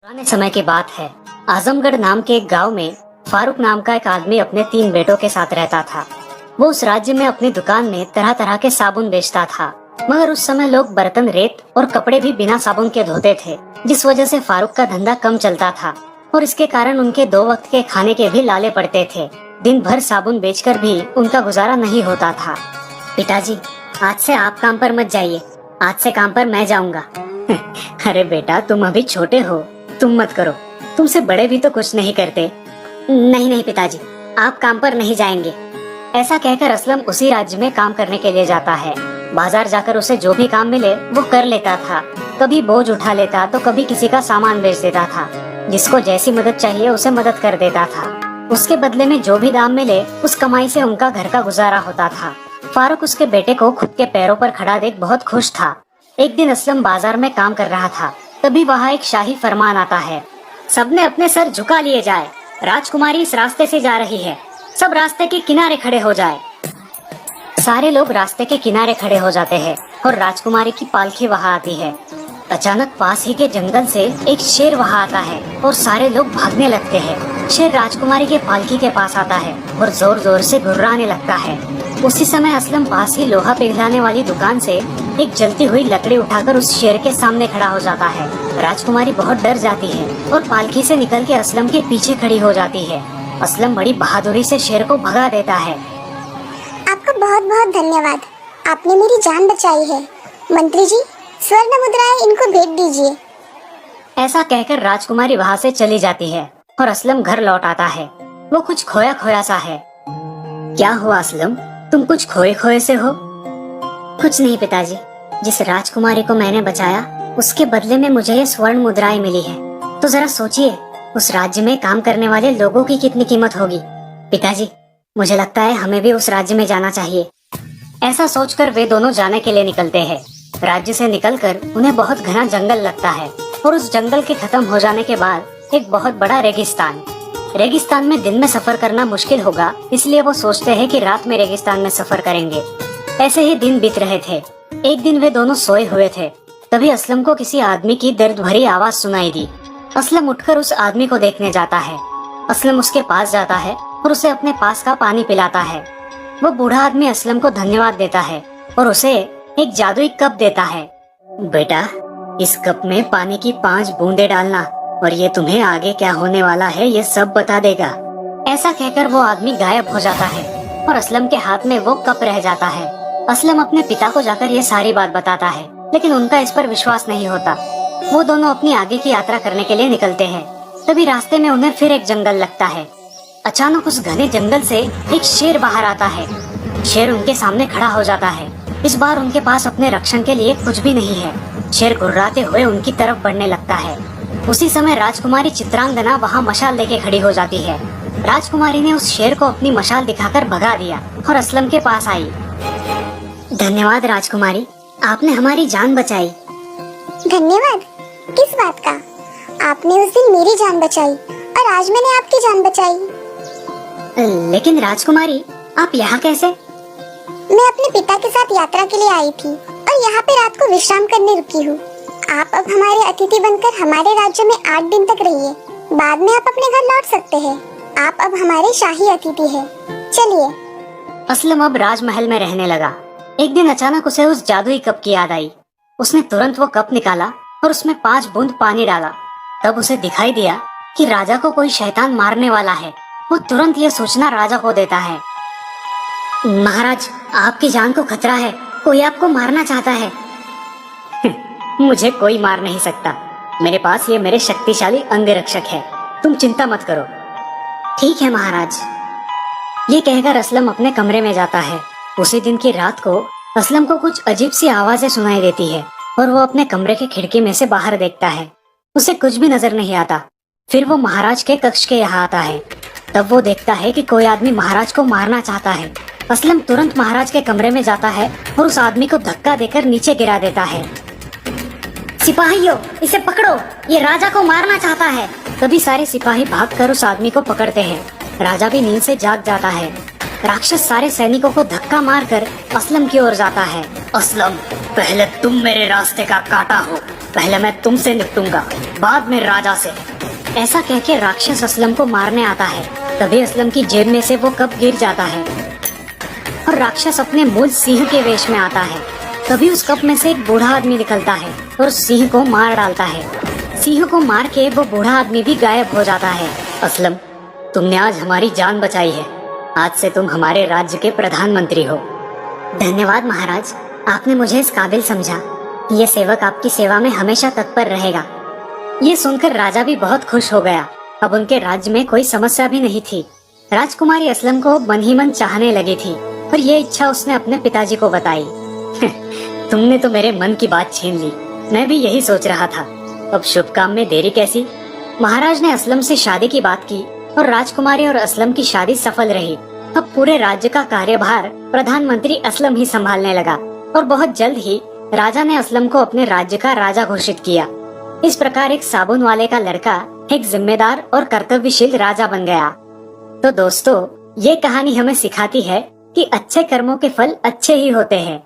पुराने समय की बात है। आजमगढ़ नाम के एक गांव में फारूक नाम का एक आदमी अपने 3 बेटों के साथ रहता था। वो उस राज्य में अपनी दुकान में तरह तरह के साबुन बेचता था, मगर उस समय लोग बर्तन, रेत और कपड़े भी बिना साबुन के धोते थे, जिस वजह से फारूक का धंधा कम चलता था और इसके कारण उनके 2 वक्त के खाने के भी लाले पड़ते थे। दिन भर साबुन बेचकर भी उनका गुजारा नहीं होता था। पिताजी, आज से आप काम पर मत जाइए, आज से काम पर मैं जाऊंगा। अरे बेटा, तुम अभी छोटे हो, तुम मत करो, तुमसे बड़े भी तो कुछ नहीं करते। नहीं नहीं पिताजी, आप काम पर नहीं जाएंगे। ऐसा कहकर असलम उसी राज्य में काम करने के लिए जाता है। बाजार जाकर उसे जो भी काम मिले वो कर लेता था। कभी बोझ उठा लेता तो कभी किसी का सामान बेच देता था। जिसको जैसी मदद चाहिए उसे मदद कर देता था। उसके बदले में जो भी दाम मिले उस कमाई से उनका घर का गुजारा होता था। फारूक उसके बेटे को खुद के पैरों पर खड़ा देख बहुत खुश था। एक दिन असलम बाजार में काम कर रहा था, तभी वहाँ एक शाही फरमान आता है, सबने अपने सर झुका लिए जाए, राजकुमारी इस रास्ते से जा रही है, सब रास्ते के किनारे खड़े हो जाए। सारे लोग रास्ते के किनारे खड़े हो जाते हैं और राजकुमारी की पालकी वहाँ आती है। अचानक पास ही के जंगल से एक शेर वहाँ आता है और सारे लोग भागने लगते हैं। शेर राजकुमारी के पालकी के पास आता है और जोर जोर से गुर्राने लगता है। उसी समय असलम पास ही लोहा पिघलाने वाली दुकान से एक जलती हुई लकड़ी उठाकर उस शेर के सामने खड़ा हो जाता है। राजकुमारी बहुत डर जाती है और पालकी से निकल के असलम के पीछे खड़ी हो जाती है। असलम बड़ी बहादुरी से शेर को भगा देता है। आपका बहुत बहुत धन्यवाद, आपने मेरी जान बचाई है। मंत्री जी, स्वर्ण मुद्राएं इनको भेंट दीजिए। ऐसा कहकर राजकुमारी वहाँ से चली जाती है और असलम घर लौट आता है। वो कुछ खोया खोया सा है। क्या हुआ असलम, तुम कुछ खोए खोए से हो? कुछ नहीं पिताजी, जिस राजकुमारी को मैंने बचाया उसके बदले में मुझे ये स्वर्ण मुद्राएं मिली है। तो जरा सोचिए, उस राज्य में काम करने वाले लोगों की कितनी कीमत होगी। पिताजी, मुझे लगता है हमें भी उस राज्य में जाना चाहिए। ऐसा सोचकर वे दोनों जाने के लिए निकलते हैं। राज्य से निकलकर उन्हें बहुत घना जंगल लगता है और उस जंगल के खत्म हो जाने के बाद एक बहुत बड़ा रेगिस्तान। रेगिस्तान में दिन में सफर करना मुश्किल होगा, इसलिए वो सोचते हैं कि रात में रेगिस्तान में सफर करेंगे। ऐसे ही दिन बीत रहे थे। एक दिन वे दोनों सोए हुए थे, तभी असलम को किसी आदमी की दर्द भरी आवाज सुनाई दी। असलम उठकर उस आदमी को देखने जाता है। असलम उसके पास जाता है और उसे अपने पास का पानी पिलाता है। वो बूढ़ा आदमी असलम को धन्यवाद देता है और उसे एक जादुई कप देता है। बेटा, इस कप में पानी की 5 बूंदे डालना और ये तुम्हें आगे क्या होने वाला है ये सब बता देगा। ऐसा कहकर वो आदमी गायब हो जाता है और असलम के हाथ में वो कप रह जाता है। असलम अपने पिता को जाकर ये सारी बात बताता है, लेकिन उनका इस पर विश्वास नहीं होता। वो दोनों अपनी आगे की यात्रा करने के लिए निकलते हैं। तभी रास्ते में उन्हें फिर एक जंगल लगता है। अचानक उस घने जंगल से एक शेर बाहर आता है। शेर उनके सामने खड़ा हो जाता है। इस बार उनके पास अपने रक्षण के लिए कुछ भी नहीं है। शेर गुर्राते हुए उनकी तरफ बढ़ने लगता है। उसी समय राजकुमारी चित्रांगना वहाँ मशाल लेके खड़ी हो जाती है। राजकुमारी ने उस शेर को अपनी मशाल दिखाकर भगा दिया और असलम के पास आई। धन्यवाद राजकुमारी, आपने हमारी जान बचाई। धन्यवाद? किस बात का? आपने उस दिन मेरी जान बचाई और आज मैंने आपकी जान बचाई। लेकिन राजकुमारी, आप यहाँ कैसे? मैं अपने पिता के साथ यात्रा के लिए आई थी और यहाँ पे रात को विश्राम करने रुकी हूँ। आप अब हमारे अतिथि बनकर हमारे राज्य में 8 दिन तक रहिए। बाद में आप अपने घर लौट सकते हैं। आप अब हमारे शाही अतिथि हैं। चलिए। असलम अब राजमहल में रहने लगा। एक दिन अचानक उसे उस जादुई कप की याद आई। उसने तुरंत वो कप निकाला और उसमें 5 बूंद पानी डाला। तब उसे दिखाई दिया कि राजा को कोई शैतान मारने वाला है। वो तुरंत ये सूचना राजा को देता है। महाराज, आपकी जान को खतरा है, कोई आपको मारना चाहता है। मुझे कोई मार नहीं सकता, मेरे पास ये मेरे शक्तिशाली अंगरक्षक है, तुम चिंता मत करो। ठीक है महाराज। ये कहकर असलम अपने कमरे में जाता है। उसी दिन की रात को असलम को कुछ अजीब सी आवाजें सुनाई देती है और वो अपने कमरे के खिड़की में से बाहर देखता है। उसे कुछ भी नजर नहीं आता। फिर वो महाराज के कक्ष के यहाँ आता है। तब वो देखता है कि कोई आदमी महाराज को मारना चाहता है। असलम तुरंत महाराज के कमरे में जाता है और उस आदमी को धक्का देकर नीचे गिरा देता है। सिपाहियों, इसे पकड़ो, ये राजा को मारना चाहता है। तभी सारे सिपाही भागकर उस आदमी को पकड़ते हैं। राजा भी नींद से जाग जाता है। राक्षस सारे सैनिकों को धक्का मारकर असलम की ओर जाता है। असलम, पहले तुम मेरे रास्ते का कांटा हो, पहले मैं तुमसे निपटूंगा, बाद में राजा से। ऐसा कह के राक्षस असलम को मारने आता है। तभी असलम की जेब में से वो कप गिर जाता है और राक्षस अपने मूल सिंह के वेश में आता है। तभी उस कप में से एक बूढ़ा आदमी निकलता है और सिंह को मार डालता है। सिंह को मार के वो बूढ़ा आदमी भी गायब हो जाता है। असलम, तुमने आज हमारी जान बचाई है। आज से तुम हमारे राज्य के प्रधानमंत्री हो। धन्यवाद महाराज, आपने मुझे इस काबिल समझा। ये सेवक आपकी सेवा में हमेशा तत्पर रहेगा। ये सुनकर राजा भी बहुत खुश हो गया। अब उनके राज्य में कोई समस्या भी नहीं थी। राजकुमारी असलम को मन ही मन चाहने लगी थी और ये इच्छा उसने अपने पिताजी को बताई। तुमने तो मेरे मन की बात छीन ली। मैं भी यही सोच रहा था। अब शुभ काम में देरी कैसी। महाराज ने असलम से शादी की बात की और राजकुमारी और असलम की शादी सफल रही। अब पूरे राज्य का कार्यभार प्रधानमंत्री असलम ही संभालने लगा और बहुत जल्द ही राजा ने असलम को अपने राज्य का राजा घोषित किया। इस प्रकार एक साबुन वाले का लड़का एक जिम्मेदार और कर्तव्यशील राजा बन गया। तो दोस्तों, ये कहानी हमें सिखाती है कि अच्छे कर्मों के फल अच्छे ही होते हैं।